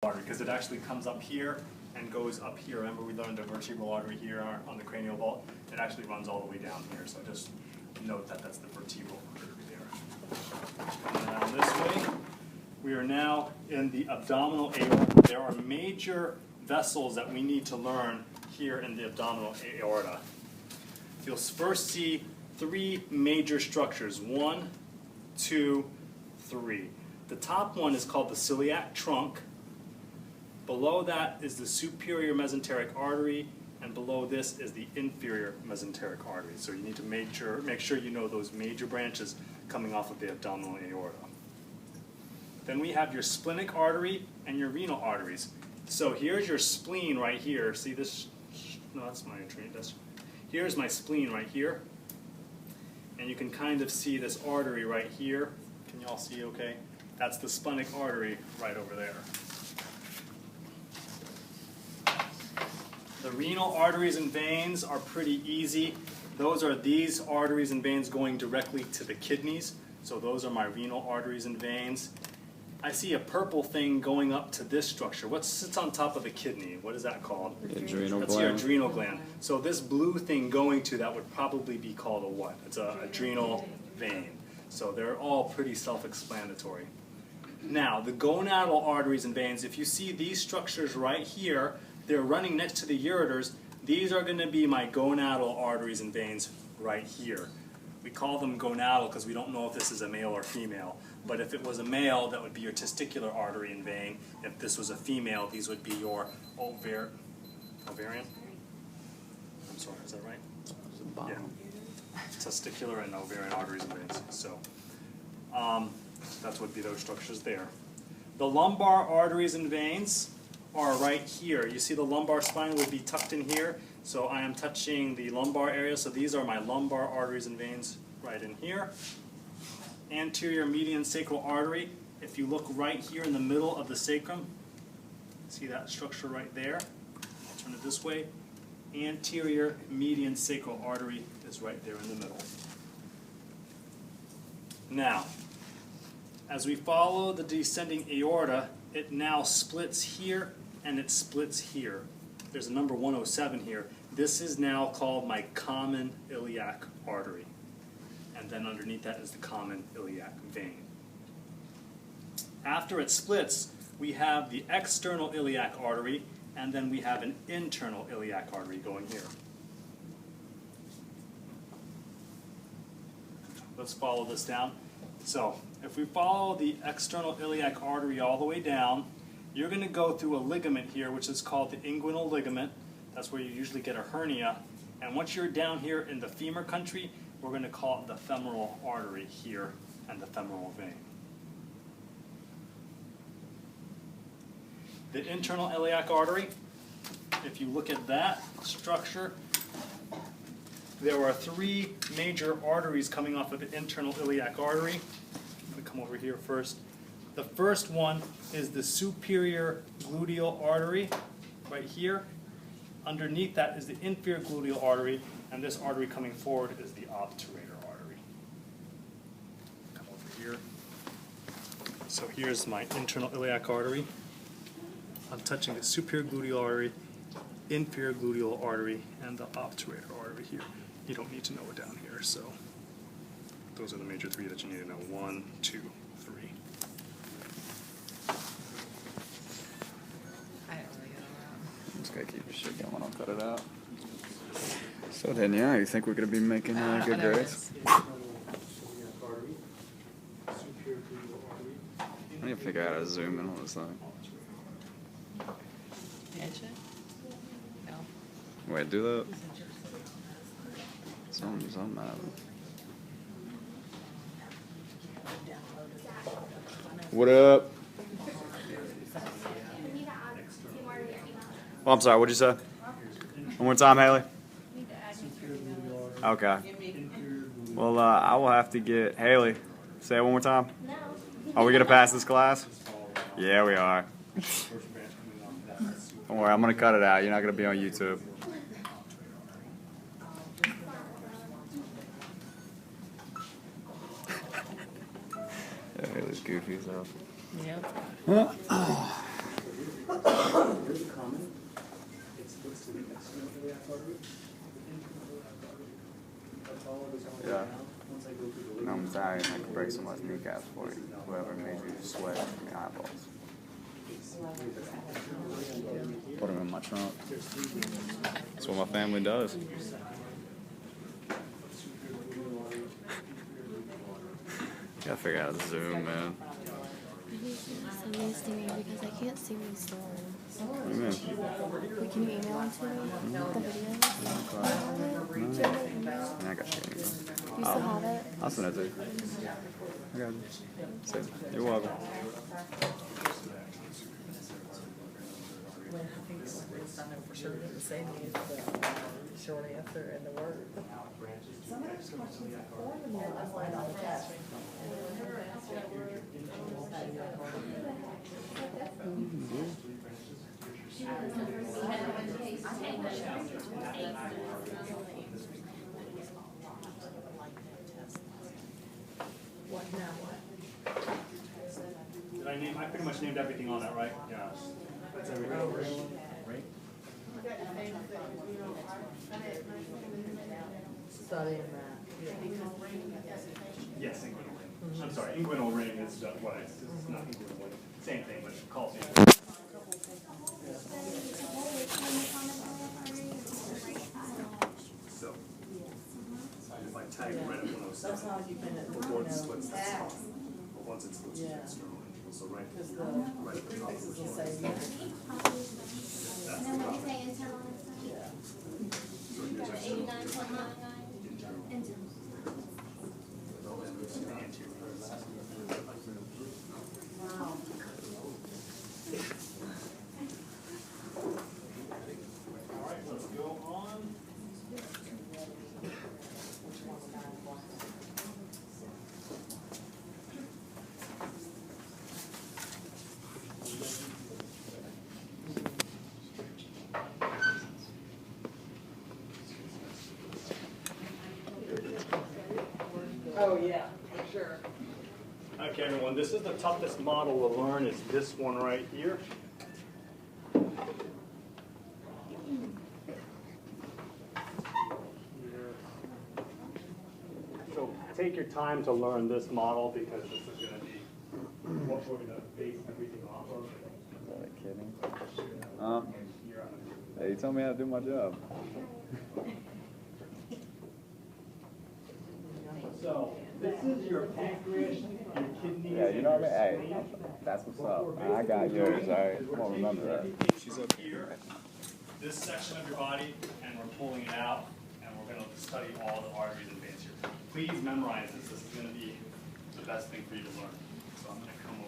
artery because it actually comes up here and goes up here. Remember we learned the vertebral artery here on the cranial vault? It actually runs all the way down here, so just note that that's the vertebral artery there. And down this way, we are now in the abdominal aorta. There are major vessels that we need to learn here in the abdominal aorta. You'll first see three major structures, 1, 2, 3. The top one is called the celiac trunk. Below that is the superior mesenteric artery, and below this is the inferior mesenteric artery. So you need to make sure you know those major branches coming off of the abdominal aorta. Then we have your splenic artery and your renal arteries. So here's your spleen right here. See this? No, that's my artery. Here's my spleen right here. And you can kind of see this artery right here. Can you all see okay? That's the splenic artery right over there. The renal arteries and veins are pretty easy. Those are these arteries and veins going directly to the kidneys. So those are my renal arteries and veins. I see a purple thing going up to this structure. What sits on top of the kidney? What is that called? Adrenal That's gland. your adrenal gland. So this blue thing going to that would probably be called a what? It's an adrenal vein. So they're all pretty self-explanatory. Now, the gonadal arteries and veins, if you see these structures right here, they're running next to the ureters. These are going to be my gonadal arteries and veins right here. We call them gonadal because we don't know if this is a male or female. But if it was a male, that would be your testicular artery and vein. If this was a female, these would be your ovarian? I'm sorry, is that right? Yeah. Testicular and ovarian arteries and veins. So that would be those structures there. The lumbar arteries and veins are right here. You see the lumbar spine would be tucked in here. So I am touching the lumbar area. So these are my lumbar arteries and veins right in here. Anterior median sacral artery. If you look right here in the middle of the sacrum, see that structure right there? I'll turn it this way. Anterior median sacral artery is right there in the middle. Now, as we follow the descending aorta, it now splits here and it splits here. There's a number 107 here. This is now called my common iliac artery. And then underneath that is the common iliac vein. After it splits, we have the external iliac artery, and then we have an internal iliac artery going here. Let's follow this down. So, if we follow the external iliac artery all the way down, you're going to go through a ligament here, which is called the inguinal ligament. That's where you usually get a hernia. And once you're down here in the femur country, we're going to call it the femoral artery here and the femoral vein. The internal iliac artery, if you look at that structure, there are three major arteries coming off of the internal iliac artery. I'm going to come over here first. The first one is the superior gluteal artery, right here. Underneath that is the inferior gluteal artery, and this artery coming forward is the obturator artery. Come over here. So here's my internal iliac artery. I'm touching the superior gluteal artery, inferior gluteal artery, and the obturator artery here. You don't need to know it down here, so those are the major three that you need to know. 1, 2, 3. Just gotta keep your shit going, I'll cut it out. So then, yeah, you think we're gonna be making good grades? I need to figure out how to zoom in on this thing. No. Wait, do that? Something happened. What up? Oh, I'm sorry, what'd you say? One more time, Haley? Okay. Well, I will have to get Haley. Say it one more time. Are we going to pass this class? Yeah, we are. Don't worry, I'm going to cut it out. You're not going to be on YouTube. Yeah, Haley's goofy as hell. Yep. Yeah. No, I'm sorry, I could break someone's kneecaps for you. Whoever made you sweat from the eyeballs. Put them in my trunk. That's what my family does. Gotta figure out Zoom, man. Send these to me because I can't see these stories. What do you mean? Wait, can you email them to me? The videos? I got shit. You still have it? I'll send it to you. I got you. You're welcome. Well, I think the only reason I know for sure that the same is the short answer and the word. Some of those questions are for the more I find on the test. What now? What? Did I name? I pretty much named everything on that, right? Yeah. That's everything. Oh, really? Right? Studying that. Yes, inguinal ring. I'm sorry, inguinal ring is what it's not inguinal ring. Same thing, but calls it. So, if I tag right up 107, That's how you been at the before it splits, that's off. But once it splits, it's external integral. So right, because the right at the top of prefixes the will story. say That's And the then when you top. say internal, yeah. So here's our 89.99 internal. Wow. All right, let's go on. Oh, yeah, for sure. Okay, everyone, this is the toughest model to learn, is this one right here. So take your time to learn this model because this is going to be what we're going to base everything off of. Are you kidding? Hey, you told me how to do my job. So this is your pancreas, your kidneys. Yeah, you know what I mean? Hey, that's what's up. I got yours, alright? I'm gonna remember that. She's up here, this section of your body, and we're pulling it out, and we're going to study all the arteries and veins here. Please memorize this. This is going to be the best thing for you to learn. So I'm going to come